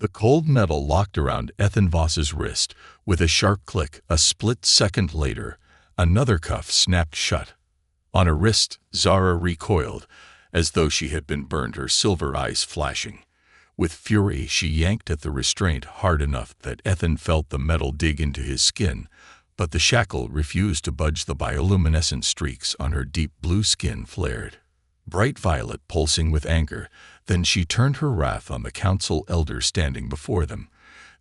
The cold metal locked around Ethan Voss's wrist. With a sharp click, a split second later, another cuff snapped shut. On her wrist, Zara recoiled, as though she had been burned, her silver eyes flashing. With fury, she yanked at the restraint hard enough that Ethan felt the metal dig into his skin, but the shackle refused to budge. The bioluminescent streaks on her deep blue skin flared, bright violet, pulsing with anger. Then she turned her wrath on the council elder standing before them.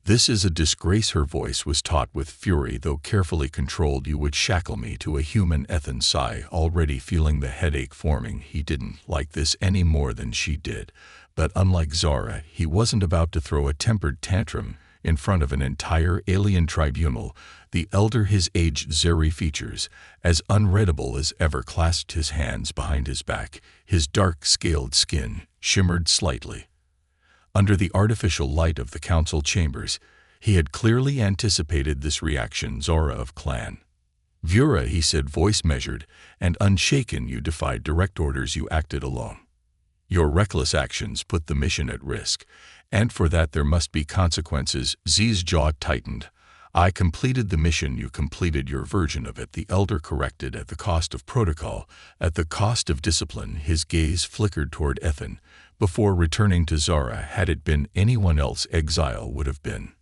"This is a disgrace." Her voice was taut with fury, though carefully controlled. "You would shackle me to a human." Ethan sighed, already feeling the headache forming. He didn't like this any more than she did. But unlike Zara, he wasn't about to throw a tempered tantrum in front of an entire alien tribunal. The elder, his aged Zeri features, as unreadable as ever, clasped his hands behind his back. His dark, scaled skin shimmered slightly under the artificial light of the council chambers. He had clearly anticipated this reaction. "Zora of Clan Vura," he said, voice measured and unshaken, "you defied direct orders. You acted alone. Your reckless actions put the mission at risk, and for that there must be consequences." Z's jaw tightened. "I completed the mission." "You completed your version of it," the elder corrected, "at the cost of protocol, at the cost of discipline." His gaze flickered toward Ethan before returning to Zara. "Had it been anyone else, exile would have been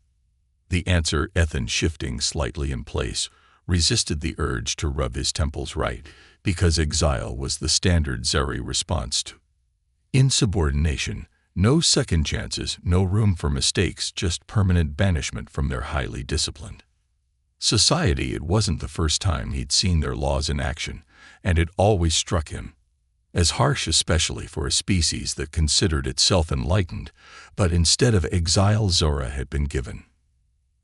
the answer." Ethan, shifting slightly in place, resisted the urge to rub his temples, right, because exile was the standard Zeri response to insubordination. No second chances, no room for mistakes, just permanent banishment from their highly disciplined society. It wasn't the first time he'd seen their laws in action, and it always struck him as harsh, especially for a species that considered itself enlightened. But instead of exile, Zora had been given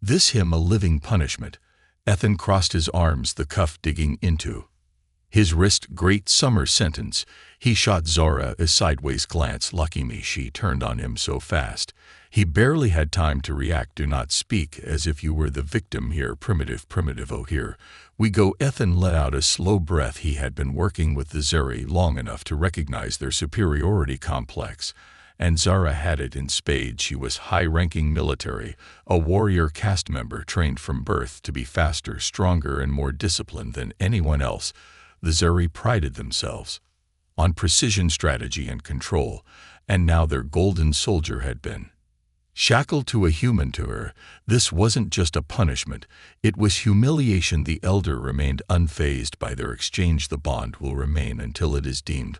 him a living punishment. Ethan crossed his arms, the cuff digging into his wrist. "Great summer sentence." He shot Zora a sideways glance. "Lucky me." She turned on him so fast he barely had time to react. "Do not speak as if you were the victim here." Primitive. "Oh, here we go." Ethan let out a slow breath. He had been working with the Zeri long enough to recognize their superiority complex, and Zara had it in spades. She was high-ranking military, a warrior caste member trained from birth to be faster, stronger, and more disciplined than anyone else. The Zeri prided themselves on precision, strategy, and control, and now their golden soldier had been shackled to a human. To her, this wasn't just a punishment, it was humiliation. The elder remained unfazed by their exchange. "The bond will remain until it is deemed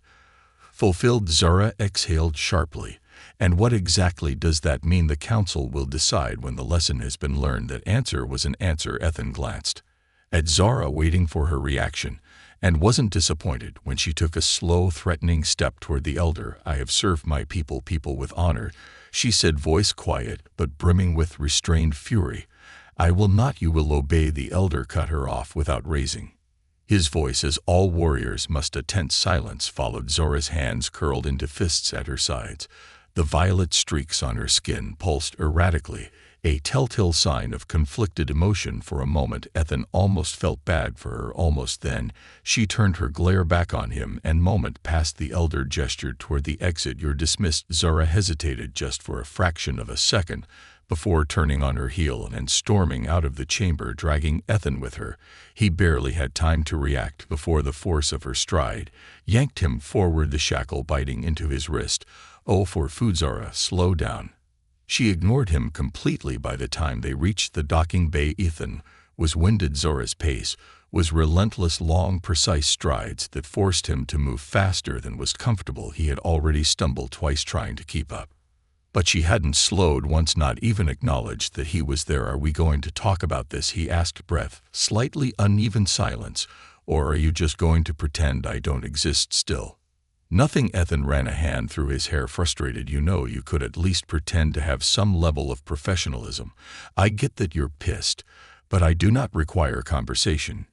fulfilled." Zara exhaled sharply. "And what exactly does that mean?" "The council will decide when the lesson has been learned." That answer was an answer. Ethan glanced at Zara, waiting for her reaction, and wasn't disappointed when she took a slow, threatening step toward the elder. "I have served my people with honor," she said, voice quiet but brimming with restrained fury. "I will not." "You will obey." The elder cut her off without raising his voice, as all warriors must. A tense silence followed. Zora's hands curled into fists at her sides. The violet streaks on her skin pulsed erratically, a telltale sign of conflicted emotion. For a moment, Ethan almost felt bad for her. Almost. Then she turned her glare back on him, and moment passed. The elder gestured toward the exit. "You're dismissed." Zora hesitated just for a fraction of a second before turning on her heel and storming out of the chamber, dragging Ethan with her. He barely had time to react before the force of her stride yanked him forward, the shackle biting into his wrist. "Oh, for food." "Zora, slow down." She ignored him completely. By the time they reached the docking bay, Ethan was winded. Zora's pace was relentless, long, precise strides that forced him to move faster than was comfortable. He had already stumbled twice trying to keep up, but she hadn't slowed once, not even acknowledged that he was there. "Are we going to talk about this?" he asked, breath slightly uneven. "Silence. Or are you just going to pretend I don't exist still?" "Nothing." Ethan ran a hand through his hair, frustrated. "You know, you could at least pretend to have some level of professionalism. I get that you're pissed, but I do not require conversation."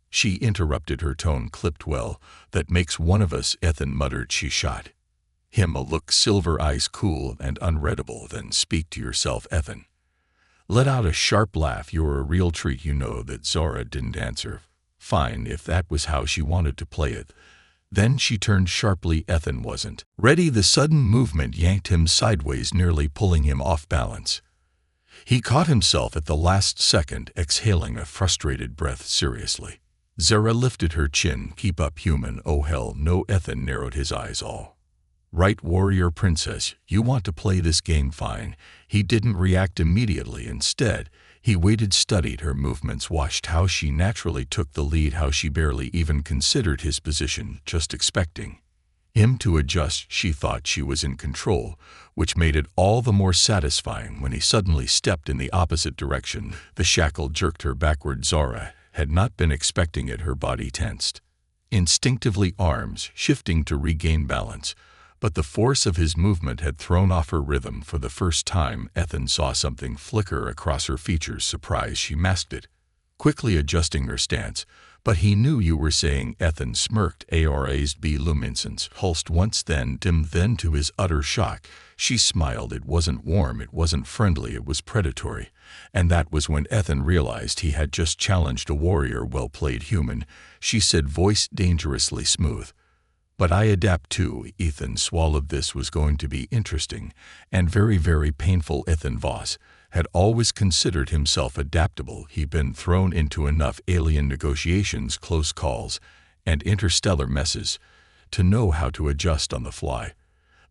She interrupted, her tone clipped. "Well, that makes one of us." Ethan muttered. She shot him a look, silver eyes cool and unreadable. "Then speak to yourself." Ethan let out a sharp laugh. "You're a real treat." "You know that." Zora didn't answer. Fine, if that was how she wanted to play it, Then she turned sharply. Ethan wasn't ready. The sudden movement yanked him sideways, nearly pulling him off balance. He caught himself at the last second, exhaling a frustrated breath. Seriously? Zara lifted her chin. Keep up, human. Oh hell no. Ethan narrowed his eyes. All right, warrior princess, you want to play this game? Fine. He didn't react immediately. Instead, he waited, studied her movements, watched how she naturally took the lead, how she barely even considered his position, just expecting him to adjust. She thought she was in control, which made it all the more satisfying when he suddenly stepped in the opposite direction. The shackle jerked her backward. Zara had not been expecting it. Her body tensed instinctively, arms shifting to regain balance. But the force of his movement had thrown off her rhythm. For the first time, Ethan saw something flicker across her features. Surprise. She masked it, quickly adjusting her stance. But he knew you were saying. Ethan smirked. Aura's luminescence pulsed once, then dimmed. Then, to his utter shock, she smiled. It wasn't warm, it wasn't friendly, it was predatory. And that was when Ethan realized he had just challenged a warrior. Well played, human, she said, voice dangerously smooth. But I adapt too. Ethan swallowed. This was going to be interesting and very, very painful. Ethan Voss had always considered himself adaptable. He'd been thrown into enough alien negotiations, close calls, and interstellar messes to know how to adjust on the fly.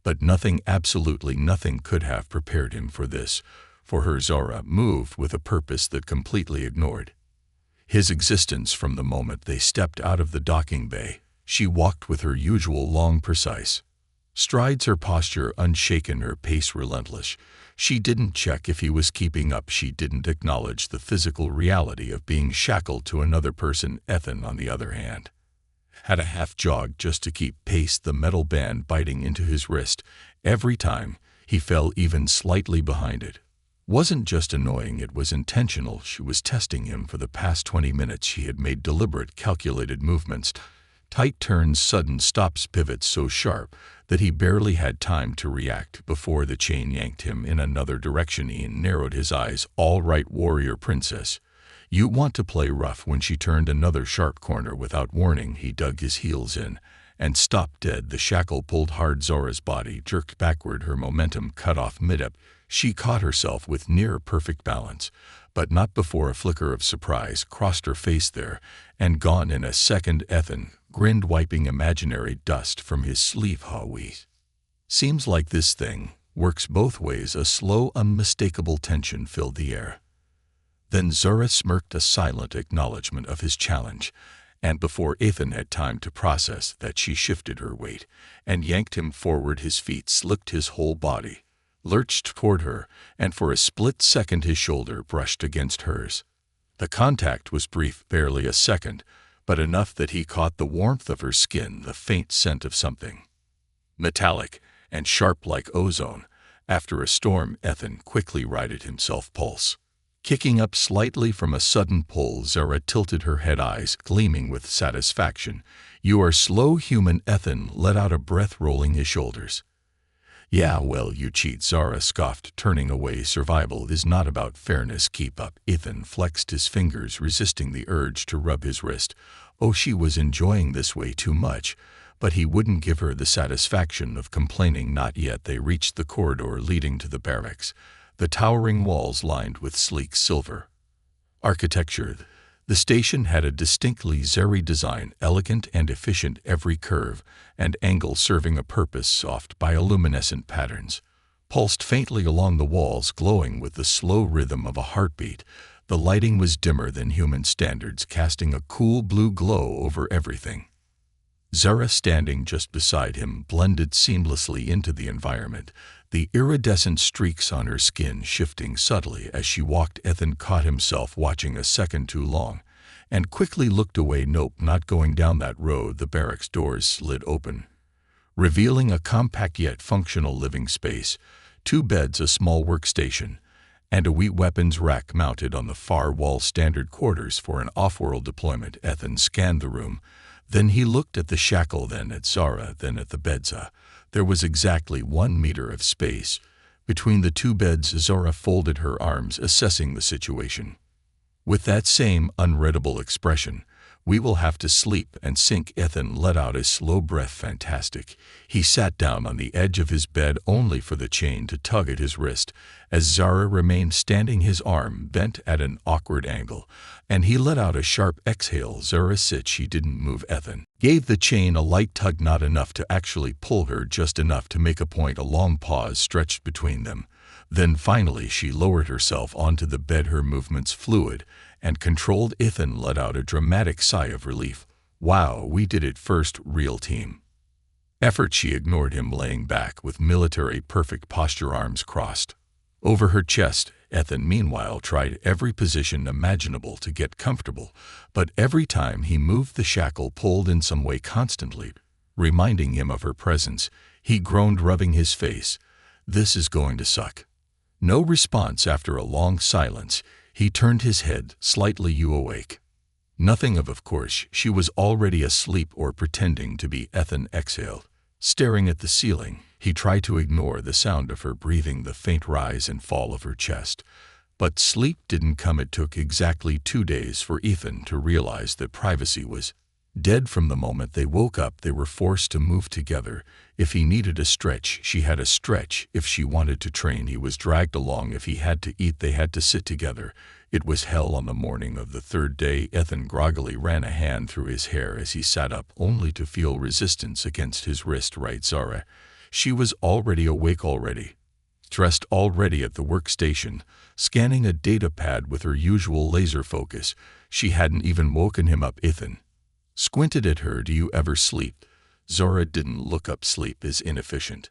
But nothing, absolutely nothing, could have prepared him for this. For her, Zara moved with a purpose that completely ignored his existence. From the moment they stepped out of the docking bay, she walked with her usual long, precise strides, her posture unshaken, her pace relentless. She didn't check if he was keeping up. She didn't acknowledge the physical reality of being shackled to another person. Ethan, on the other hand, had a half jog just to keep pace, the metal band biting into his wrist every time he fell even slightly behind. It wasn't just annoying, it was intentional. She was testing him. For the past 20 minutes she had made deliberate, calculated movements, tight turns, sudden stops, pivots so sharp that he barely had time to react before the chain yanked him in another direction. Ian narrowed his eyes. All right, warrior princess, you want to play rough. When she turned another sharp corner without warning, he dug his heels in and stopped dead. The shackle pulled hard. Zora's body jerked backward, her momentum cut off mid-up. She caught herself with near-perfect balance, but not before a flicker of surprise crossed her face. There and gone in a second. Ethan grinned, wiping imaginary dust from his sleeve. We seems like this thing works both ways. A slow, unmistakable tension filled the air. Then Zara smirked, a silent acknowledgement of his challenge, and before Ethan had time to process that, she shifted her weight and yanked him forward. His feet slipped, his whole body lurched toward her, and for a split second his shoulder brushed against hers. The contact was brief, barely a second, but enough that he caught the warmth of her skin, the faint scent of something metallic and sharp like ozone after a storm. Ethan quickly righted himself, pulse kicking up slightly from a sudden pull. Zara tilted her head, eyes gleaming with satisfaction. You are slow, human. Ethan let out a breath, rolling his shoulders. Yeah, well, you cheat, Zara scoffed, turning away. Survival is not about fairness. Keep up. Ethan flexed his fingers, resisting the urge to rub his wrist. Oh, she was enjoying this way too much, but he wouldn't give her the satisfaction of complaining. Not yet. They reached the corridor leading to the barracks, the towering walls lined with sleek silver architecture. The station had a distinctly Zeri design, elegant and efficient, every curve and angle serving a purpose. Soft bioluminescent patterns pulsed faintly along the walls, glowing with the slow rhythm of a heartbeat. The lighting was dimmer than human standards, casting a cool blue glow over everything. Zara, standing just beside him, blended seamlessly into the environment, the iridescent streaks on her skin shifting subtly as she walked. Ethan caught himself watching a second too long and quickly looked away. Nope, not going down that road. The barracks doors slid open, revealing a compact yet functional living space. 2 beds, a small workstation, and a wee weapons rack mounted on the far wall. Standard quarters for an off-world deployment. Ethan scanned the room. Then he looked at the shackle, then at Zara, then at the beds. There was exactly 1 meter of space between the 2 beds. Zara folded her arms, assessing the situation with that same unreadable expression. We will have to sleep and sink. Ethan let out a slow breath. Fantastic. He sat down on the edge of his bed only for the chain to tug at his wrist, as Zara remained standing, his arm bent at an awkward angle, and he let out a sharp exhale. Zara sit. She didn't move. Ethan gave the chain a light tug, not enough to actually pull her, just enough to make a point. A long pause stretched between them. Then finally she lowered herself onto the bed, her movements fluid and controlled. Ethan let out a dramatic sigh of relief. Wow, we did it. First real team effort. She ignored him, laying back with military perfect posture, arms crossed over her chest. Ethan, meanwhile, tried every position imaginable to get comfortable, but every time he moved the shackle pulled in some way, constantly reminding him of her presence. He groaned, rubbing his face. This is going to suck. No response. After a long silence, he turned his head slightly. You awake? Nothing of course, she was already asleep or pretending to be. Ethan exhaled, staring at the ceiling. He tried to ignore the sound of her breathing, the faint rise and fall of her chest. But sleep didn't come. It took exactly 2 days for Ethan to realize that privacy was dead. From the moment they woke up, they were forced to move together. If he needed a stretch, she had a stretch. If she wanted to train, he was dragged along. If he had to eat, they had to sit together. It was hell. On the morning of the 3rd day, Ethan groggily ran a hand through his hair as he sat up, only to feel resistance against his wrist. Right, Zara? She was already awake, already dressed, already at the workstation, scanning a data pad with her usual laser focus. She hadn't even woken him up. Ethan squinted at her. Do you ever sleep? Zora didn't look up. Sleep is inefficient.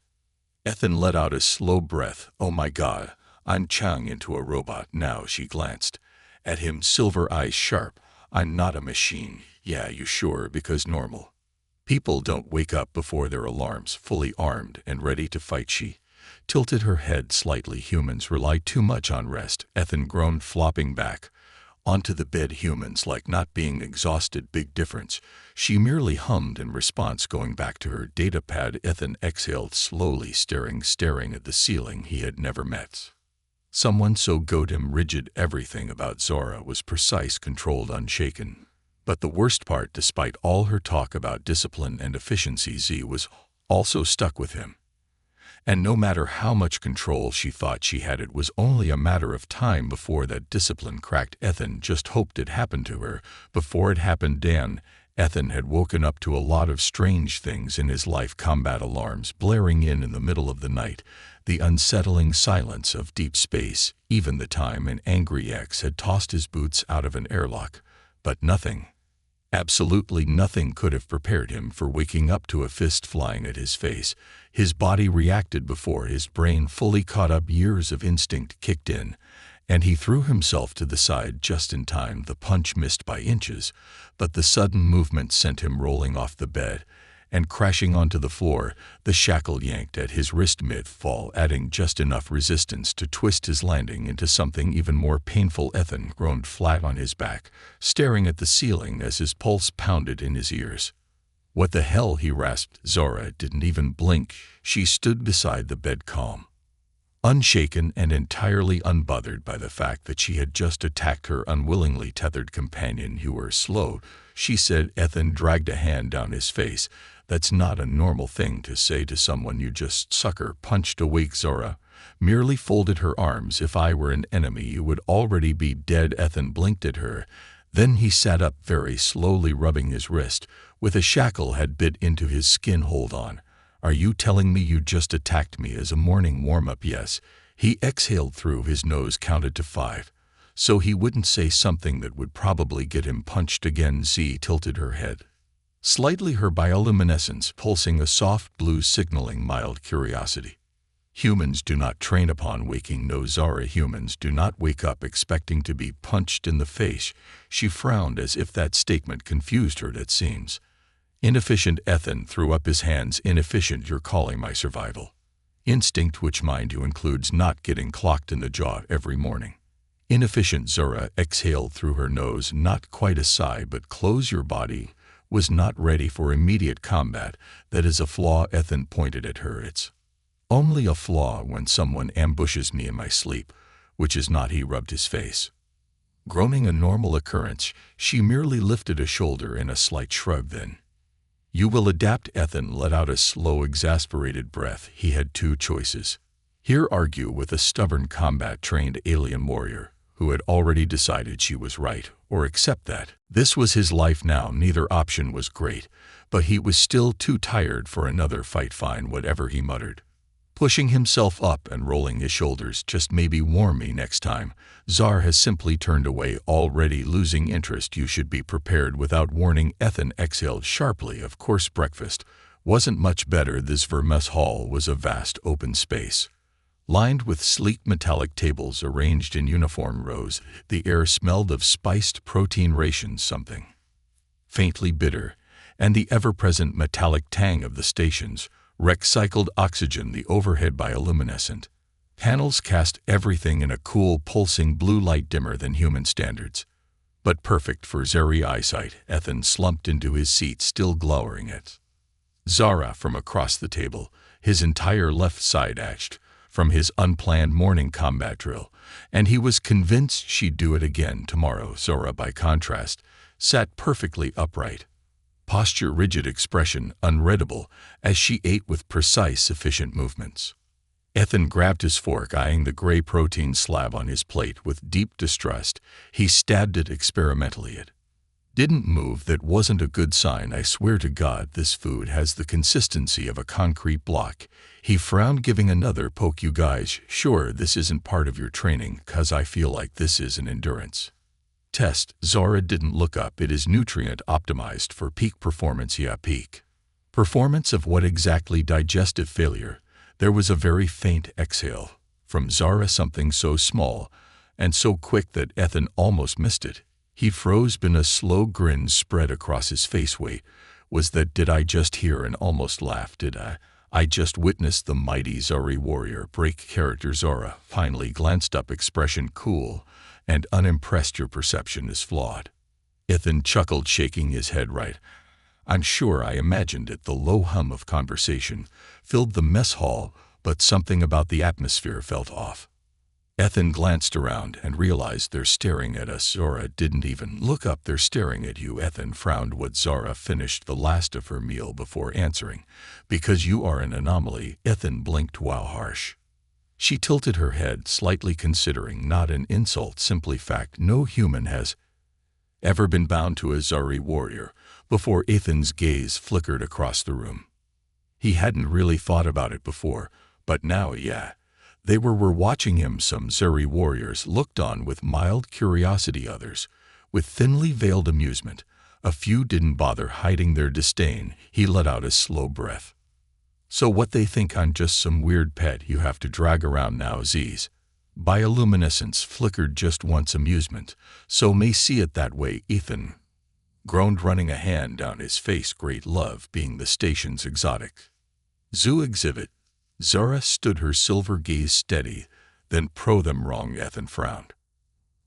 Ethan let out a slow breath. Oh my God, I'm changing into a robot now. She glanced at him, silver eyes sharp. I'm not a machine. Yeah, you sure? Because normal people don't wake up before their alarms, fully armed and ready to fight. She tilted her head slightly. Humans rely too much on rest. Ethan groaned, flopping back onto the bed. Humans like not being exhausted. Big difference. She merely hummed in response, going back to her data pad. Ethan exhaled slowly, staring at the ceiling. He had never met someone so goddamn rigid. Everything about Zora was precise, controlled, unshaken. But the worst part, despite all her talk about discipline and efficiency, Z was also stuck with him. And no matter how much control she thought she had, it was only a matter of time before that discipline cracked. Ethan just hoped it happened to her before it happened. Dan, Ethan had woken up to a lot of strange things in his life. Combat alarms blaring in the middle of the night, the unsettling silence of deep space, even the time an angry ex had tossed his boots out of an airlock. But nothing, absolutely nothing, could have prepared him for waking up to a fist flying at his face. His body reacted before his brain fully caught up. Years of instinct kicked in, and he threw himself to the side just in time. The punch missed by inches, but the sudden movement sent him rolling off the bed and crashing onto the floor. The shackle yanked at his wrist mid-fall, adding just enough resistance to twist his landing into something even more painful. Ethan groaned flat on his back, staring at the ceiling as his pulse pounded in his ears. What the hell? He rasped. Zora didn't even blink. She stood beside the bed, calm, unshaken, and entirely unbothered by the fact that she had just attacked her unwillingly tethered companion. You were slow, she said. Ethan dragged a hand down his face. That's not a normal thing to say to someone you just sucker punched. Awake, Zora merely folded her arms. If I were an enemy, you would already be dead. Ethan blinked at her. Then he sat up very slowly, rubbing his wrist, with a shackle had bit into his skin. Hold on. Are you telling me you just attacked me as a morning warm-up? Yes. He exhaled through his nose, counted to 5, so he wouldn't say something that would probably get him punched again. Z tilted her head slightly, her bioluminescence pulsing a soft blue, signaling mild curiosity. Humans do not train upon waking. No, Zara, humans do not wake up expecting to be punched in the face. She frowned as if that statement confused her. That seems inefficient. Ethan threw up his hands. Inefficient? You're calling my survival instinct, which mind you includes not getting clocked in the jaw every morning, inefficient? Zora exhaled through her nose, not quite a sigh, but close. Your body was not ready for immediate combat. That is a flaw. Ethan pointed at her. It's only a flaw when someone ambushes me in my sleep, which is not. He rubbed his face Groaning a normal occurrence, she merely lifted a shoulder in a slight shrug then. You will adapt. Ethan let out a slow, exasperated breath. He had two choices. Here argue with a stubborn combat-trained alien warrior who had already decided she was right, or accept that this was his life now. Neither option was great, but he was still too tired for another fight. Fine, whatever, he muttered, pushing himself up and rolling his shoulders. Just maybe warn me next time. Zara has simply turned away, already losing interest. You should be prepared without warning. Ethan exhaled sharply. Of course, breakfast wasn't much better. This Vermouth hall was a vast open space, lined with sleek metallic tables arranged in uniform rows. The air smelled of spiced protein rations, something faintly bitter, and the ever-present metallic tang of the station's recycled oxygen. The overhead bioluminescent panels cast everything in a cool, pulsing blue light, dimmer than human standards, but perfect for Zeri eyesight. Ethan slumped into his seat, still glowering at Zara from across the table, his entire left side ashed from his unplanned morning combat drill, and he was convinced she'd do it again tomorrow. Zara, by contrast, sat perfectly upright, posture rigid, expression unreadable, as she ate with precise, efficient movements. Ethan grabbed his fork, eyeing the gray protein slab on his plate with deep distrust. He stabbed it experimentally. It didn't move. That wasn't a good sign. I swear to God, this food has the consistency of a concrete block. He frowned, giving another poke. You guys sure this isn't part of your training? 'Cause I feel like this is an endurance test. Zara didn't look up. It is nutrient optimized for peak performance. Yeah, peak performance of what exactly? Digestive failure. There was a very faint exhale from Zara, something so small and so quick that Ethan almost missed it. He froze, and a slow grin spread across his face. Wait, did I just hear an almost laugh? Did I just witnessed the mighty Zari warrior break character? Zara finally glanced up, expression cool and unimpressed. Your perception is flawed. Ethan chuckled, shaking his head. Right. I'm sure I imagined it. The low hum of conversation filled the mess hall, but something about the atmosphere felt off. Ethan glanced around and realized they're staring at us. Zara didn't even look up. They're staring at you. Ethan frowned. What? Zara finished the last of her meal before answering. Because you are an anomaly. Ethan blinked. Wow, harsh. She tilted her head slightly, considering. Not an insult, simply fact. No human has ever been bound to a Zari warrior before. Ethan's gaze flickered across the room. He hadn't really thought about it before, but now, yeah. They were watching him. Some Zari warriors looked on with mild curiosity, others with thinly veiled amusement. A few didn't bother hiding their disdain. He let out a slow breath. So what, they think I'm just some weird pet you have to drag around now? Z's bioluminescence flickered just once. Amusement. So may see it that way. Ethan groaned, running a hand down his face. Great love being the station's exotic zoo exhibit. Zara stood, her silver gaze steady, then pro them wrong. Ethan frowned.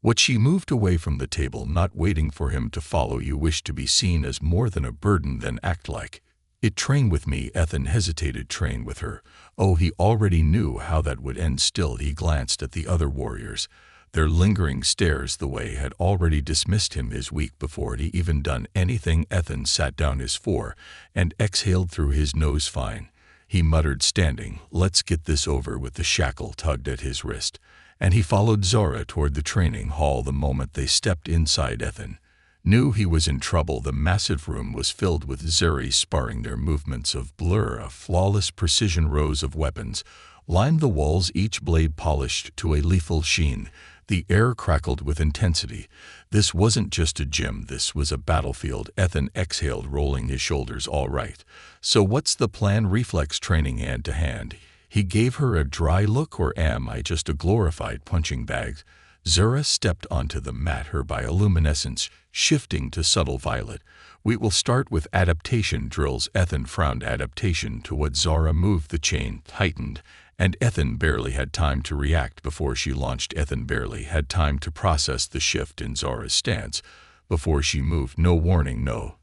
What? She moved away from the table, not waiting for him to follow. You wish to be seen as more than a burden, then act like it. Train with me. Ethan hesitated. Train with her? Oh, he already knew how that would end. Still, he glanced at the other warriors. Their lingering stares, the way, had already dismissed him his week before he even done anything. Ethan sat down his four and exhaled through his nose. Fine, he muttered, standing. Let's get this over with. The shackle tugged at his wrist, and he followed Zara toward the training hall. The moment they stepped inside, Ethan knew he was in trouble. The massive room was filled with Zeri sparring. Their movements of blur, a flawless precision. Rows of weapons lined the walls, each blade polished to a lethal sheen. The air crackled with intensity. This wasn't just a gym, this was a battlefield. Ethan exhaled, rolling his shoulders. All right, so what's the plan? Reflex training, hand to hand. He gave her a dry look. Or am I just a glorified punching bag? Zara stepped onto the mat, her bioluminescence shifting to subtle violet. We will start with adaptation drills. Ethan frowned. Adaptation to what? Zara moved. The chain tightened, and Ethan barely had time to react before she launched. Ethan barely had time to process the shift in Zara's stance before she moved. No warning, no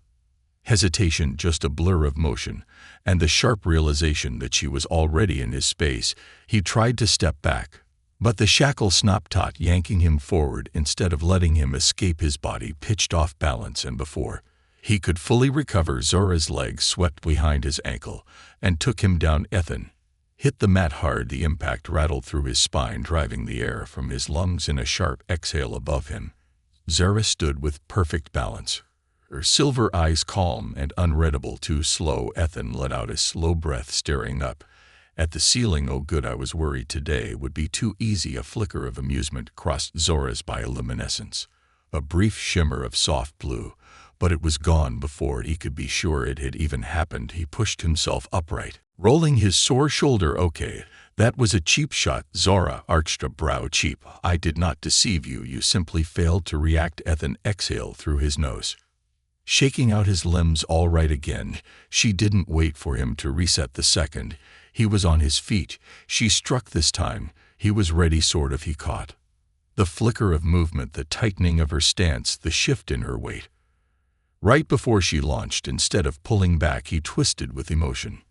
hesitation, just a blur of motion, and the sharp realization that she was already in his space. He tried to step back, But the shackle snapped taut, yanking him forward instead of letting him escape. His body pitched off balance, and before he could fully recover, Zora's leg swept behind his ankle and took him down. Ethan hit the mat hard. The impact rattled through his spine, driving the air from his lungs in a sharp exhale above him. Zora stood with perfect balance, her silver eyes calm and unreadable. Too slow. Ethan let out a slow breath, staring up at the ceiling. Oh good, I was worried today would be too easy. A flicker of amusement crossed Zora's bioluminescence, a brief shimmer of soft blue, but it was gone before he could be sure it had even happened. He pushed himself upright, rolling his sore shoulder. Okay, that was a cheap shot. Zora arched a brow. Cheap? I did not deceive you. You simply failed to react. Ethan exhaled through his nose, shaking out his limbs. All right again. She didn't wait for him to reset. The second he was on his feet, she struck. This time he was ready, sort of. He caught the flicker of movement, the tightening of her stance, the shift in her weight. Right before she launched, instead of pulling back, he twisted with emotion,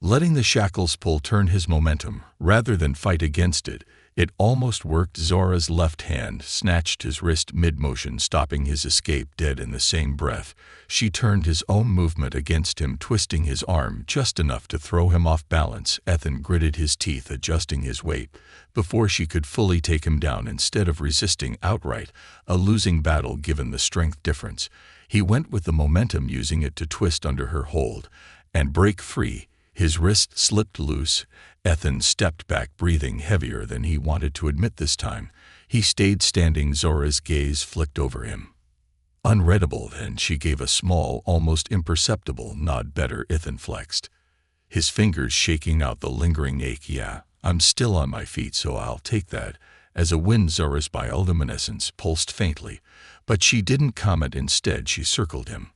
letting the shackles pull, turn his momentum rather than fight against it. It almost worked. Zora's left hand snatched his wrist mid-motion, stopping his escape dead. In the same breath, she turned his own movement against him, twisting his arm just enough to throw him off balance. Ethan gritted his teeth, adjusting his weight before she could fully take him down. Instead of resisting outright, a losing battle given the strength difference, he went with the momentum, using it to twist under her hold and break free. His wrist slipped loose. Ethan stepped back, breathing heavier than he wanted to admit. This time he stayed standing. Zora's gaze flicked over him, unreadable. Then she gave a small, almost imperceptible nod. Better. Ethan flexed his fingers, shaking out the lingering ache. Yeah, I'm still on my feet, so I'll take that as a win. Zora's bioluminescence pulsed faintly, but she didn't comment. Instead, she circled him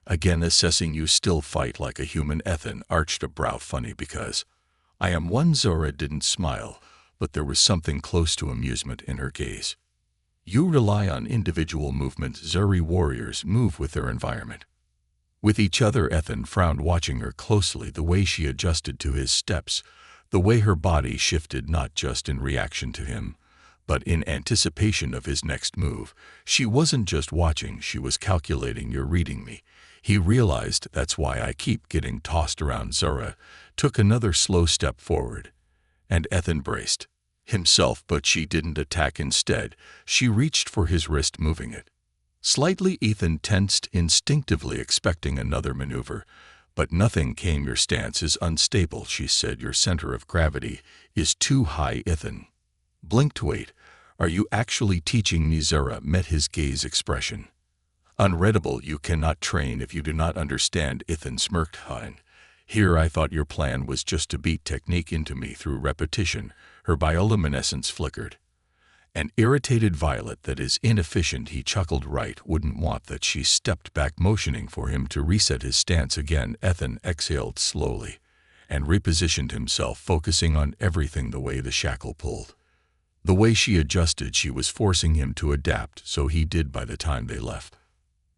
again, assessing. You still fight like a human. Ethan arched a brow. Funny, because I am one. Zora didn't smile, but there was something close to amusement in her gaze. You rely on individual movement. Zuri warriors move with their environment, with each other. Ethan frowned, watching her closely, the way she adjusted to his steps, the way her body shifted, not just in reaction to him, but in anticipation of his next move. She wasn't just watching, she was calculating. You're reading me. He realized. That's why I keep getting tossed around. Zora took another slow step forward, and Ethan braced himself, but she didn't attack. Instead, she reached for his wrist, moving it slightly. Ethan tensed, instinctively expecting another maneuver, but nothing came. Your stance is unstable, she said. Your center of gravity is too high. Ethan blinked. Wait, are you actually teaching me? Zora met his gaze, expression unreadable. You cannot train if you do not understand. Ethan smirked. Hun, here I thought your plan was just to beat technique into me through repetition. Her bioluminescence flickered an irritated violet. That is inefficient. He chuckled. Right, wouldn't want that. She stepped back, motioning for him to reset his stance again. Ethan exhaled slowly and repositioned himself, focusing on everything: the way the shackle pulled, the way she adjusted. She was forcing him to adapt, so he did. By the time they left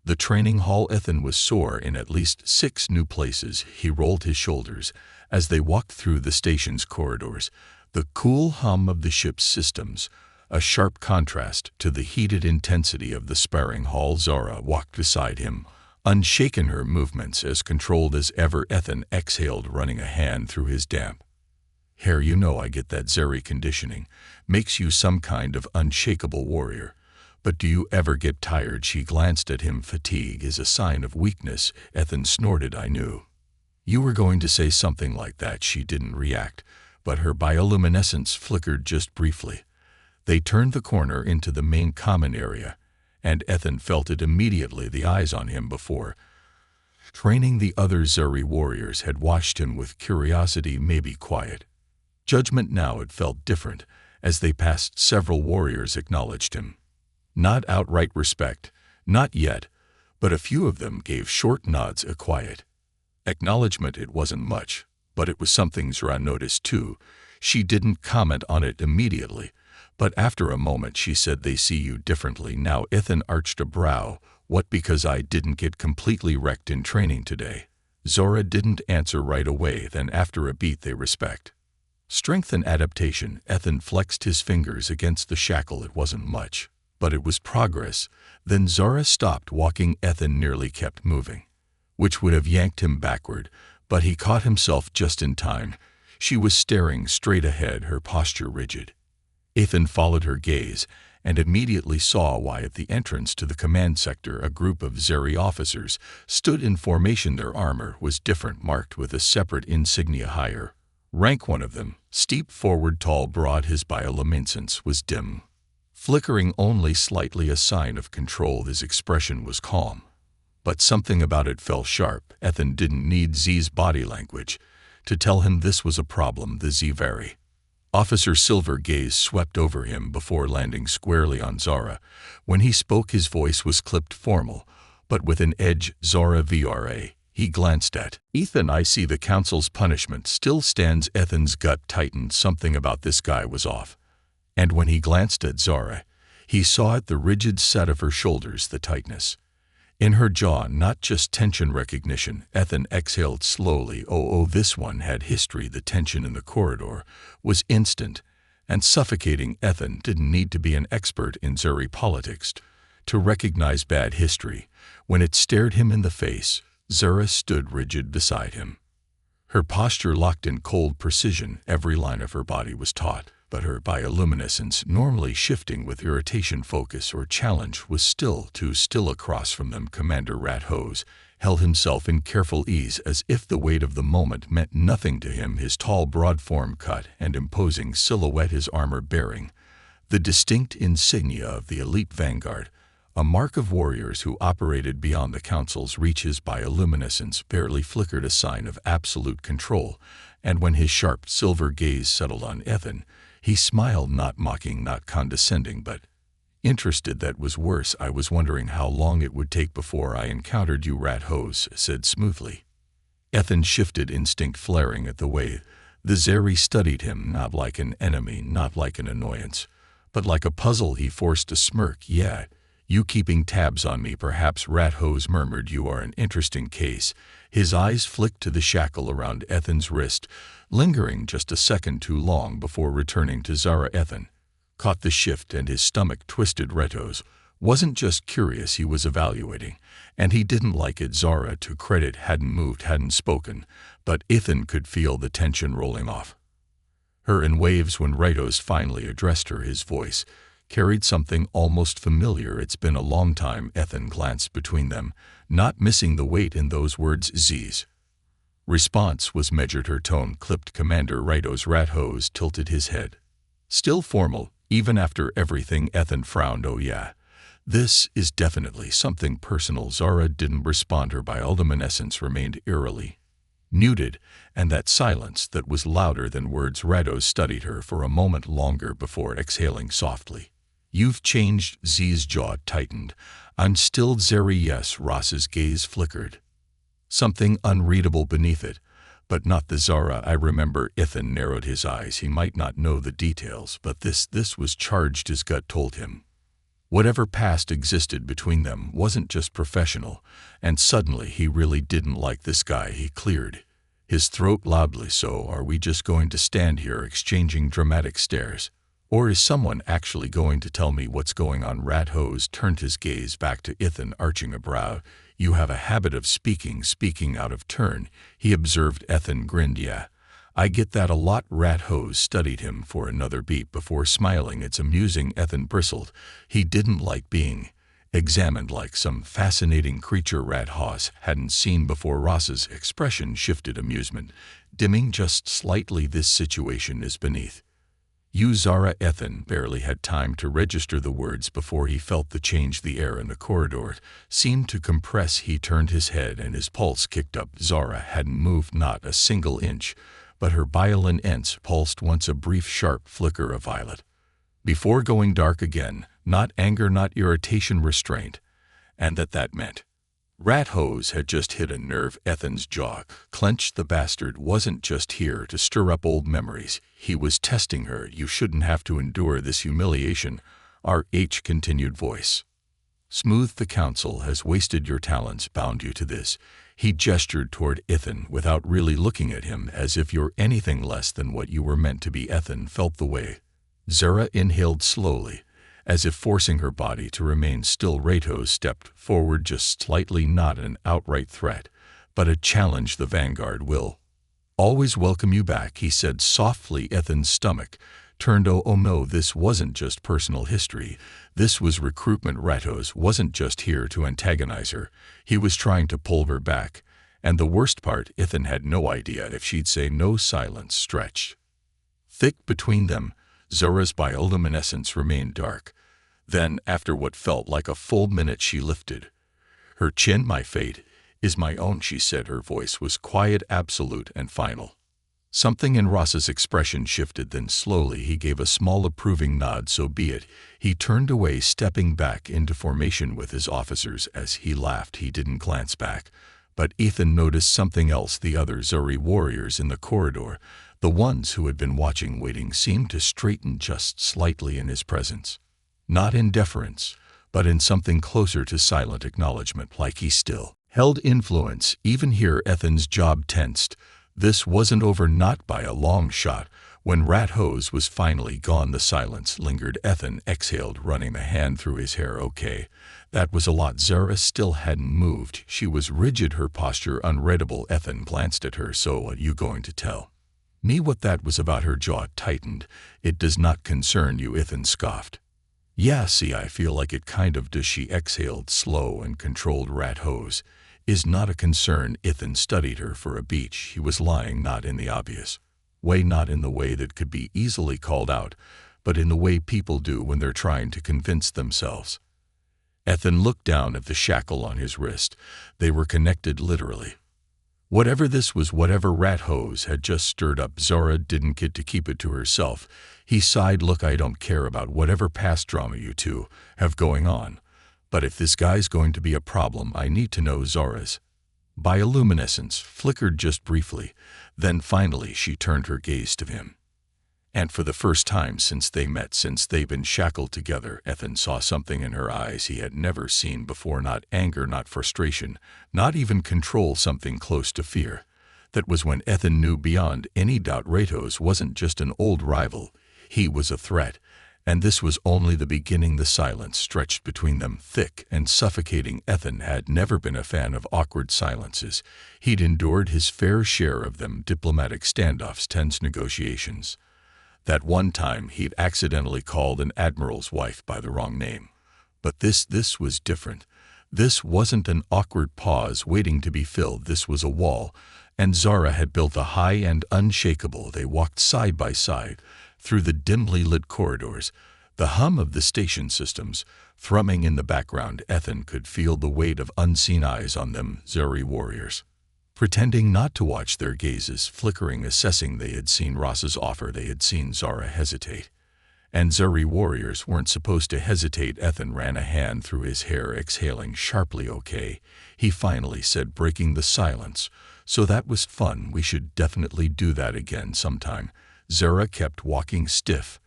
the training hall, Ethan was sore in at least 6 new places. He rolled his shoulders as they walked through the station's corridors, the cool hum of the ship's systems, a sharp contrast to the heated intensity of the sparring hall. Zora walked beside him, unshaken, her movements as controlled as ever. Ethan exhaled, running a hand through his damp hair. You know, I get that Zeri conditioning makes you some kind of unshakable warrior. But do you ever get tired? She glanced at him. Fatigue is a sign of weakness. Ethan snorted. I knew you were going to say something like that. She didn't react, but her bioluminescence flickered just briefly. They turned the corner into the main common area, and Ethan felt it immediately. The eyes on him before training, the other Zuri warriors had watched him with curiosity, maybe quiet judgment. Now it felt different. As they passed, several warriors acknowledged him. Not outright respect, not yet, but a few of them gave short nods, a quiet acknowledgement. It wasn't much, but it was something. Zora noticed too. She didn't comment on it immediately, but after a moment she said, they see you differently now. Ethan arched a brow. What, because I didn't get completely wrecked in training today? Zora didn't answer right away. Then after a beat, they respect Strength and adaptation. Ethan flexed his fingers against the shackle. It wasn't much, but it was progress. Then Zara stopped walking. Ethan nearly kept moving, which would have yanked him backward, but he caught himself just in time. She was staring straight ahead, her posture rigid. Ethan followed her gaze and immediately saw why. At the entrance to the command sector, a group of Zeri officers stood in formation. Their armor was different, marked with a separate insignia higher rank. One of them, steep forward, tall, broad, his bioluminescence was dim, flickering only slightly, a sign of control. His expression was calm, but something about it fell sharp. Ethan didn't need Z's body language to tell him this was a problem. The Zeri officer's silver gaze swept over him before landing squarely on Zara. When he spoke, his voice was clipped, formal, but with an edge. Zara Vra. He glanced at Ethan. I see the council's punishment still stands. Ethan's gut tightened. Something about this guy was off. And when he glanced at Zara, he saw it, the rigid set of her shoulders, the tightness in her jaw, not just tension recognition. Ethan exhaled slowly. Oh, this one had history. The tension in the corridor was instant and suffocating. Ethan didn't need to be an expert in Zeri politics to recognize bad history when it stared him in the face. Zara stood rigid beside him, her posture locked in cold precision. Every line of her body was taut, but her bioluminescence, normally shifting with irritation, focus, or challenge, was still too still. Across from them, Commander Rat-Hose held himself in careful ease, as if the weight of the moment meant nothing to him. His tall, broad form cut and imposing silhouette, his armor bearing the distinct insignia of the elite vanguard, a mark of warriors who operated beyond the council's reach. His bioluminescence barely flickered, a sign of absolute control, and when his sharp silver gaze settled on Ethan, he smiled, not mocking, not condescending, but interested. That was worse. I was wondering how long it would take before I encountered you, Rat-Hose said smoothly. Ethan shifted, instinct flaring at the way the Zeri studied him, not like an enemy, not like an annoyance, but like a puzzle. He forced a smirk. Yeah, you keeping tabs on me, perhaps, Rat-Hose murmured. You are an interesting case. His eyes flicked to the shackle around Ethan's wrist, lingering just a second too long before returning to Zara. Ethan caught the shift and his stomach twisted. Rat-Hose wasn't just curious, he was evaluating, and he didn't like it. Zara, to credit, hadn't moved, hadn't spoken, but Ethan could feel the tension rolling off her in waves. When Rat-Hose finally addressed her, his voice carried something almost familiar. It's been a long time. Ethan glanced between them, not missing the weight in those words. Z's response was measured, her tone clipped. Commander Rat-Hose tilted his head, still formal, even after everything. Ethan frowned. Oh yeah, this is definitely something personal. Zara didn't respond. Her bioluminescence remained eerily muted, and that silence that was louder than words. Rat-Hose studied her for a moment longer before exhaling softly. You've changed. Z's jaw tightened. I'm still Zeri. Yes. Ross's gaze flickered, something unreadable beneath it, but not the Zara I remember. Ethan narrowed his eyes. He might not know the details, but this was charged. His gut told him whatever past existed between them wasn't just professional, and suddenly he really didn't like this guy. He cleared his throat loudly. So are we just going to stand here exchanging dramatic stares? Or is someone actually going to tell me what's going on? Rat-Hose turned his gaze back to Ethan, arching a brow. You have a habit of speaking out of turn, he observed. Ethan grinned. Yeah, I get that a lot. Rat-Hose studied him for another beat before smiling. It's amusing. Ethan bristled. He didn't like being examined like some fascinating creature Rat-Hose hadn't seen before. Ross's expression shifted, amusement dimming just slightly. This situation is beneath you, Zara. Ethan barely had time to register the words before he felt the change. The air in the corridor seemed to compress. He turned his head and his pulse kicked up. Zara hadn't moved, not a single inch, but her bioluminescence pulsed once, a brief sharp flicker of violet, before going dark again. Not anger, not irritation, restraint. And that meant Rat-Hose had just hit a nerve. Ethan's jaw clenched. The bastard wasn't just here to stir up old memories. He was testing her. You shouldn't have to endure this humiliation. RH continued, voice smooth. The council has wasted your talents, bound you to this. He gestured toward Ethan without really looking at him, as if you're anything less than what you were meant to be. Ethan felt the way. Zara inhaled slowly, as if forcing her body to remain still. Ratos stepped forward just slightly, not an outright threat, but a challenge. The Vanguard will always welcome you back, he said softly. Ethan's stomach turned. Oh no, this wasn't just personal history. This was recruitment. Ratos wasn't just here to antagonize her. He was trying to pull her back. And the worst part, Ethan had no idea if she'd say no. Silence stretched thick between them. Zara's bioluminescence remained dark. Then, after what felt like a full minute, she lifted her chin. My fate is my own, she said. Her voice was quiet, absolute, and final. Something in Ross's expression shifted. Then slowly he gave a small approving nod. So be it. He turned away, stepping back into formation with his officers. As he laughed, he didn't glance back. But Ethan noticed something else. The other Zuri warriors in the corridor, the ones who had been watching, waiting, seemed to straighten just slightly in his presence. Not in deference, but in something closer to silent acknowledgement, like he still held influence. Even here, Ethan's jaw tensed. This wasn't over, not by a long shot. When Ratos was finally gone, the silence lingered. Ethan exhaled, running a hand through his hair. Okay, that was a lot. Zara still hadn't moved. She was rigid, her posture unreadable. Ethan glanced at her. So are you going to tell me what that was about? Her jaw tightened. It does not concern you, Ethan scoffed. Yeah, see, I feel like it kind of does. She exhaled, slow and controlled. Ratos is not a concern. Ethan studied her for a beat. He was lying, not in the obvious way, not in the way that could be easily called out, but in the way people do when they're trying to convince themselves. Ethan looked down at the shackle on his wrist. They were connected, literally. Whatever this was, whatever Ratos had just stirred up, Zara didn't get to keep it to herself. He sighed. Look, I don't care about whatever past drama you two have going on, but if this guy's going to be a problem, I need to know. Zara's bioluminescence flickered just briefly. Then finally she turned her gaze to him. And for the first time since they met, since they've been shackled together, Ethan saw something in her eyes he had never seen before. Not anger, not frustration, not even control, something close to fear. That was when Ethan knew beyond any doubt Ratos wasn't just an old rival. He was a threat. And this was only the beginning. The silence stretched between them, thick and suffocating. Ethan had never been a fan of awkward silences. He'd endured his fair share of them: diplomatic standoffs, tense negotiations. That one time he'd accidentally called an admiral's wife by the wrong name. But this was different. This wasn't an awkward pause waiting to be filled. This was a wall, and Zara had built a high and unshakable. They walked side by side through the dimly lit corridors, the hum of the station systems thrumming in the background. Ethan could feel the weight of unseen eyes on them. Zuri warriors, pretending not to watch, their gazes flickering, assessing. They had seen Ross's offer. They had seen Zara hesitate. And Zuri warriors weren't supposed to hesitate. Ethan ran a hand through his hair, exhaling sharply. Okay, he finally said, breaking the silence. So that was fun. We should definitely do that again sometime. Zara kept walking, stiff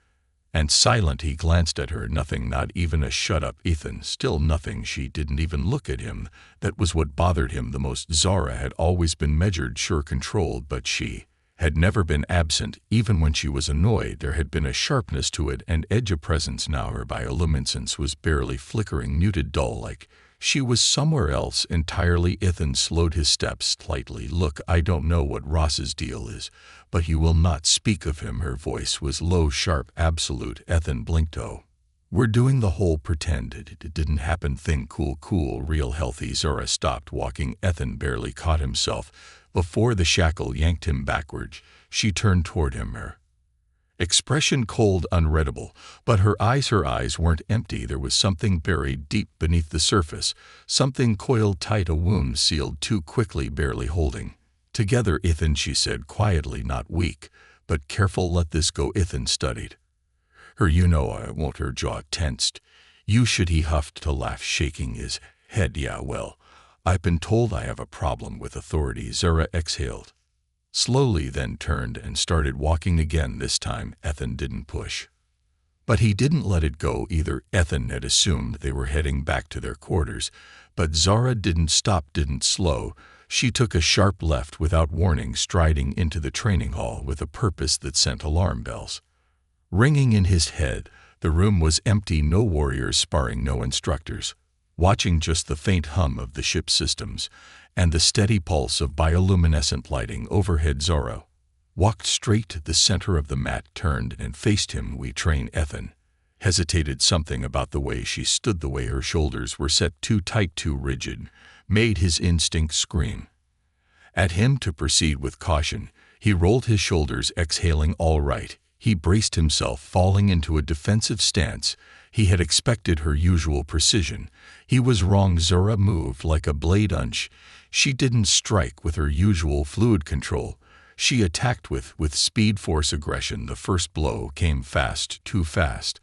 and silent. He glanced at her. Nothing, not even a shut up, Ethan. Still nothing. She didn't even look at him. That was what bothered him the most. Zara had always been measured, sure, controlled, but she had never been absent. Even when she was annoyed, there had been a sharpness to it, an edge of presence. Now her bioluminescence was barely flickering, muted, dull, like she was somewhere else entirely. Ethan slowed his steps slightly. Look, I don't know what Ross's deal is, but you will not speak of him. Her voice was low, sharp, absolute. Ethan blinked. Oh, we're doing the whole pretend it didn't happen thing. Cool, real healthy. Zara stopped walking. Ethan barely caught himself before the shackle yanked him backward. She turned toward him, her expression cold, unreadable, but her eyes weren't empty. There was something buried deep beneath the surface, something coiled tight, a wound sealed too quickly, barely holding together. Ethan, she said quietly, not weak, but careful. Let this go. Ethan studied her. You know I won't. Her jaw tensed. You should. He huffed to laugh, shaking his head. Yeah, well, I've been told I have a problem with authority. Zara exhaled slowly, then turned and started walking again. This time Ethan didn't push, but he didn't let it go either. Ethan had assumed they were heading back to their quarters, but Zara didn't stop, didn't slow. She took a sharp left without warning, striding into the training hall with a purpose that sent alarm bells ringing in his head. The room was empty, no warriors sparring, no instructors watching, just the faint hum of the ship's systems and the steady pulse of bioluminescent lighting overhead. Zara walked straight to the center of the mat, turned and faced him. We train Ethan hesitated. Something about the way she stood, the way her shoulders were set too tight, too rigid, made his instinct scream at him to proceed with caution. He rolled his shoulders, exhaling. All right. He braced himself, falling into a defensive stance. He had expected her usual precision. He was wrong. Zora moved like a blade unch. She didn't strike with her usual fluid control. She attacked with speed, force, aggression. The first blow came fast, too fast.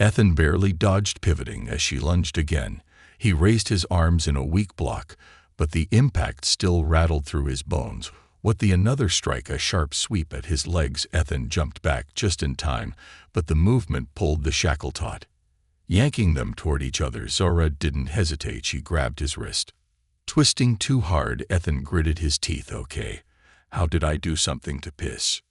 Ethan barely dodged, pivoting as she lunged again. He raised his arms in a weak block, but the impact still rattled through his bones. Another strike, a sharp sweep at his legs. Ethan jumped back just in time, but the movement pulled the shackle taut, yanking them toward each other. Zora didn't hesitate. She grabbed his wrist, twisting too hard. Ethan gritted his teeth. Okay, how did I do something to piss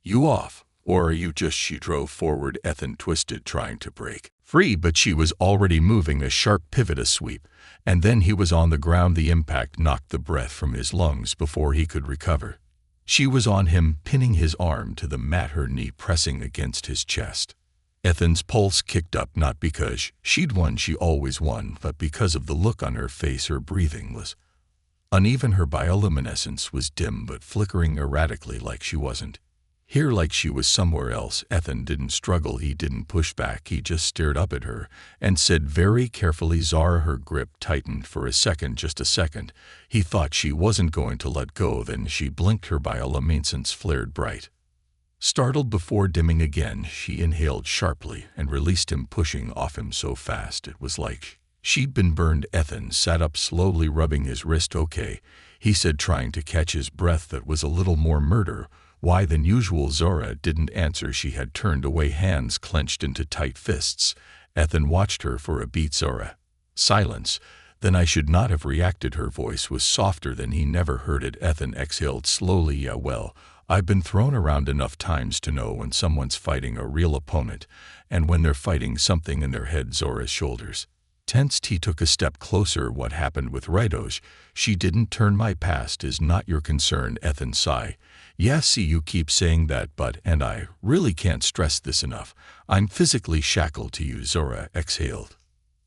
you off? Or are you just… She drove forward. Ethan twisted, trying to break free, but she was already moving. A sharp pivot, a sweep, and then he was on the ground. The impact knocked the breath from his lungs before he could recover. She was on him, pinning his arm to the mat, her knee pressing against his chest. Ethan's pulse kicked up, not because she'd won, she always won, but because of the look on her face. Her breathing was uneven. Her bioluminescence was dim but flickering erratically, like she wasn't here, like she was somewhere else. Ethan didn't struggle. He didn't push back. He just stared up at her and said very carefully, Zara. Her grip tightened for a second, just a second. He thought she wasn't going to let go. Then she blinked. Her bioluminescence flared bright. Startled before dimming again, she inhaled sharply and released him, pushing off him so fast it was like she'd been burned. Ethan sat up slowly, rubbing his wrist. Okay, he said, trying to catch his breath. That was a little more murder. Why than usual. Zora didn't answer. She had turned away, hands clenched into tight fists. Ethan watched her for a beat. Zora. Silence. Then I should not have reacted. Her voice was softer than he never heard it. Ethan exhaled slowly. Yeah, well, I've been thrown around enough times to know when someone's fighting a real opponent and when they're fighting something in their head. Zora's shoulders tensed. He took a step closer. What happened with Raidos? She didn't turn. My past is not your concern. Ethan sighed. Yeah, see, you keep saying that, but, and I really can't stress this enough, I'm physically shackled to you. Zora exhaled.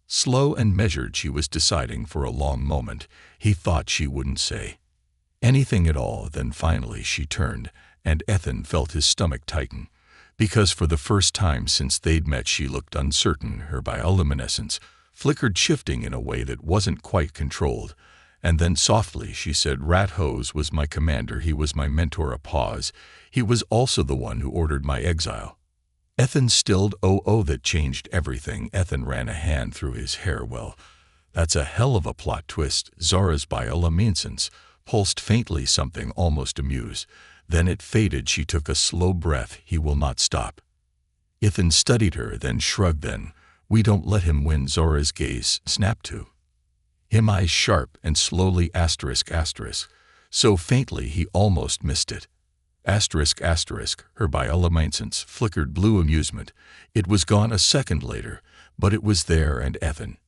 Slow and measured. She was deciding for a long moment. He thought she wouldn't say anything at all. Then finally she turned, and Ethan felt his stomach tighten. Because for the first time since they'd met, she looked uncertain. Her bioluminescence flickered, shifting in a way that wasn't quite controlled. And then softly she said, Rat Hose was my commander. He was my mentor. A pause. He was also the one who ordered my exile. Ethan stilled. Oh, that changed everything. Ethan ran a hand through his hair. Well, that's a hell of a plot twist. Zara's bioluminescence pulsed faintly, something almost amused. Then it faded. She took a slow breath. He will not stop. Ethan studied her, then shrugged. Then we don't let him win. Zora's gaze snapped to him, eyes sharp and slowly asterisk, so faintly he almost missed it. Asterisk. Her bioluminescence flickered blue amusement. It was gone a second later, but it was there, and Ethan.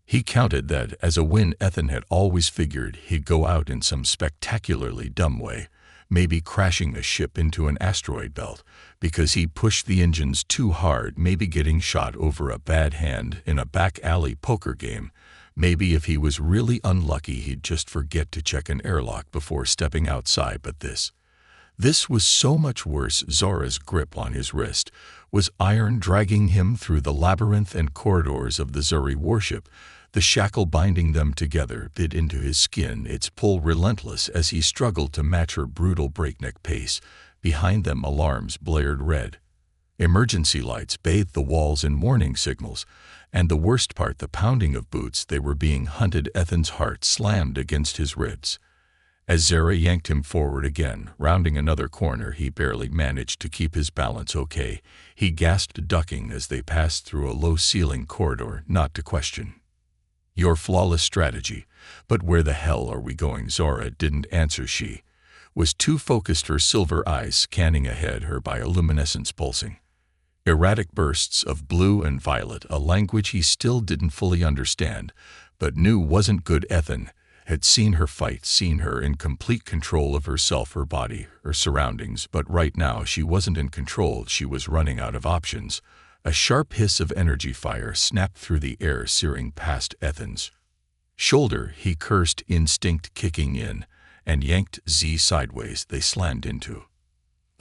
He counted that as a win. Ethan had always figured he'd go out in some spectacularly dumb way, maybe crashing a ship into an asteroid belt because he pushed the engines too hard, maybe getting shot over a bad hand in a back alley poker game. Maybe if he was really unlucky, he'd just forget to check an airlock before stepping outside. But this was so much worse. Zora's grip on his wrist was iron, dragging him through the labyrinth and corridors of the Zuri warship. The shackle binding them together bit into his skin, its pull relentless as he struggled to match her brutal breakneck pace. Behind them, alarms blared red. Emergency lights bathed the walls in warning signals. And the worst part, the pounding of boots. They were being hunted. Ethan's heart slammed against his ribs as Zara yanked him forward again. Rounding another corner, he barely managed to keep his balance. Okay, he gasped, ducking as they passed through a low-ceiling corridor. Not to question Your flawless strategy. But where the hell are we going? Zora didn't answer. She was too focused, her silver eyes scanning ahead, her bioluminescence pulsing. Erratic bursts of blue and violet, a language he still didn't fully understand, but knew wasn't good. Ethan had seen her fight, seen her in complete control of herself, her body, her surroundings, but right now she wasn't in control. She was running out of options. A sharp hiss of energy fire snapped through the air, searing past Ethan's shoulder. He cursed, instinct kicking in, and yanked Z sideways. They slammed into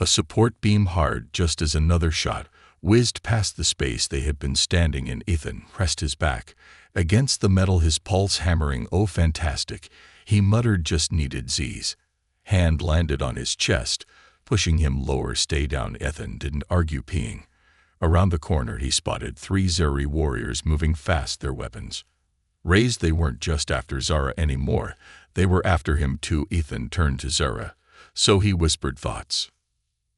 a support beam hard just as another shot whizzed past the space they had been standing in. Ethan pressed his back against the metal, his pulse hammering. Oh, fantastic, he muttered. Just needed. Z's hand landed on his chest, pushing him lower. Stay down. Ethan didn't argue, peeing. Around the corner he spotted 3 Zeri warriors moving fast, their weapons raised. They weren't just after Zara anymore, they were after him too. Ethan turned to Zara, so he whispered thoughts.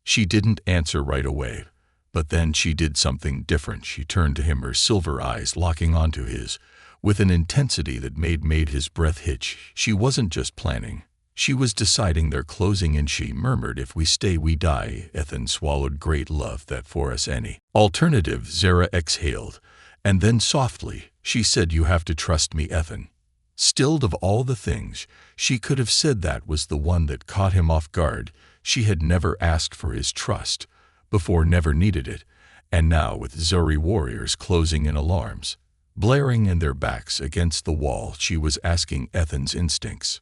She didn't answer right away, but then she did something different. She turned to him, her silver eyes locking onto his, with an intensity that made his breath hitch. She wasn't just planning, she was deciding. They're closing in, she murmured. If we stay, we die. Ethan swallowed. Great love that for us any alternative. Zara exhaled, and then softly she said, you have to trust me. Ethan, stilled. Of all the things she could have said, that was the one that caught him off guard. She had never asked for his trust before, never needed it, and now with Zeri warriors closing in, alarms blaring and their backs against the wall, she was asking. Ethan's instincts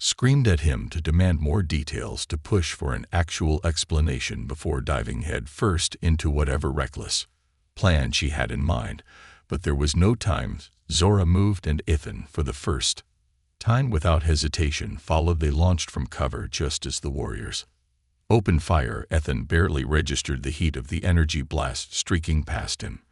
screamed at him to demand more details, to push for an actual explanation before diving head first into whatever reckless plan she had in mind. But there was no time. Zora moved, and Ethan, for the first time without hesitation, followed. They launched from cover just as the warriors opened fire. Ethan barely registered the heat of the energy blast streaking past him,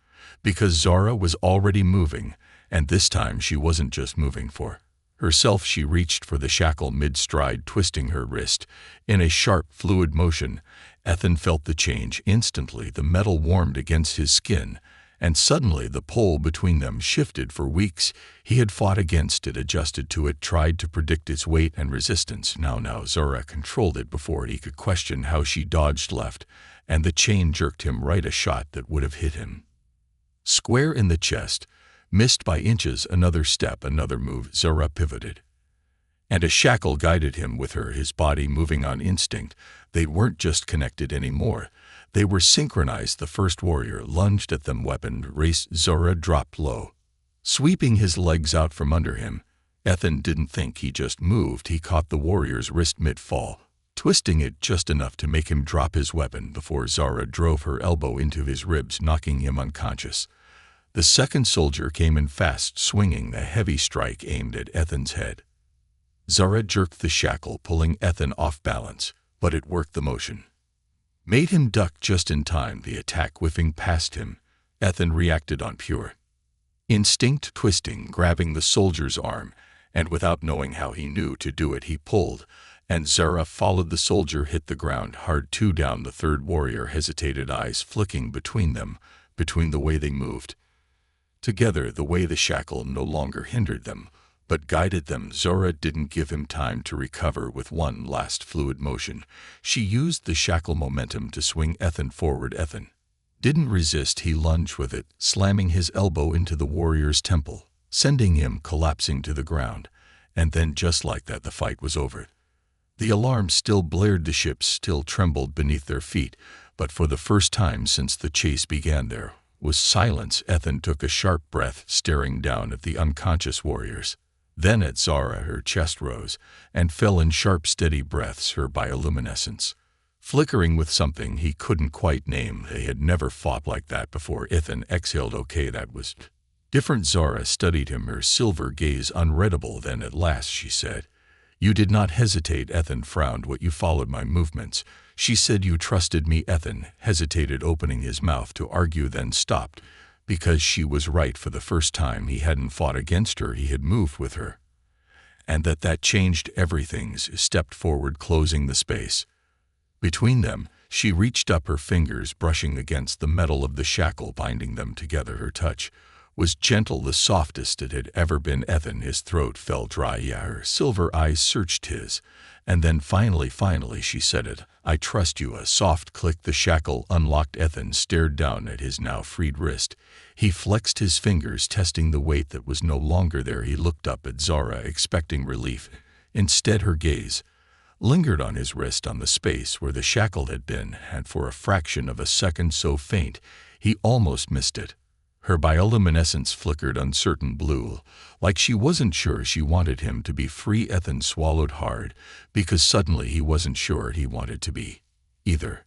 because Zora was already moving, and this time she wasn't just moving for herself. She reached for the shackle mid-stride, twisting her wrist in a sharp, fluid motion. Ethan felt the change instantly. The metal warmed against his skin, and suddenly the pull between them shifted. For weeks he had fought against it, adjusted to it, tried to predict its weight and resistance. Now Zora controlled it before he could question how. She dodged left, and the chain jerked him right, a shot that would have hit him square in the chest, missed by inches. Another step, another move. Zora pivoted, and a shackle guided him with her, his body moving on instinct. They weren't just connected anymore, they were synchronized. The first warrior lunged at them, weapon raised. Zora dropped low, sweeping his legs out from under him. Ethan didn't think, he just moved. He caught the warrior's wrist mid-fall, twisting it just enough to make him drop his weapon before Zara drove her elbow into his ribs, knocking him unconscious. The second soldier came in fast, swinging a heavy strike aimed at Ethan's head. Zara jerked the shackle, pulling Ethan off balance, but it worked. The motion made him duck just in time, the attack whiffing past him. Ethan reacted on pure instinct, twisting, grabbing the soldier's arm, and without knowing how he knew to do it, he pulled, and Zara followed. The soldier hit the ground hard. 2 down. The third warrior hesitated, eyes flicking between them, between the way they moved together, the way the shackle no longer hindered them, but guided them. Zora didn't give him time to recover. With one last fluid motion, she used the shackle momentum to swing Ethan forward. Ethan didn't resist. He lunged with it, slamming his elbow into the warrior's temple, sending him collapsing to the ground. And then, just like that, the fight was over. The alarm still blared, the ships still trembled beneath their feet, but for the first time since the chase began, there was silence. Ethan took a sharp breath, staring down at the unconscious warriors, then at Zara. Her chest rose and fell in sharp, steady breaths, her bioluminescence flickering with something he couldn't quite name. They had never fought like that before. Ethan exhaled. Okay, that was different. Zara studied him, her silver gaze unreadable. Then at last she said, "You did not hesitate." Ethan frowned. "What, you followed my movements?" She said, "You trusted me." Ethan hesitated, opening his mouth to argue, then stopped, because she was right. For the first time he hadn't fought against her, he had moved with her. And that changed everything. Stepped forward, closing the space between them. She reached up, her fingers brushing against the metal of the shackle binding them together. Her touch was gentle, the softest it had ever been. Ethan, his throat felt dry. Yeah, her silver eyes searched his. And then finally, she said it. I trust you. A soft click. The shackle unlocked. Ethan stared down at his now freed wrist. He flexed his fingers, testing the weight that was no longer there. He looked up at Zara, expecting relief. Instead, her gaze lingered on his wrist, on the space where the shackle had been, and for a fraction of a second, so faint, he almost missed it. Her bioluminescence flickered uncertain blue, like she wasn't sure she wanted him to be free. Ethan swallowed hard, because suddenly he wasn't sure he wanted to be either.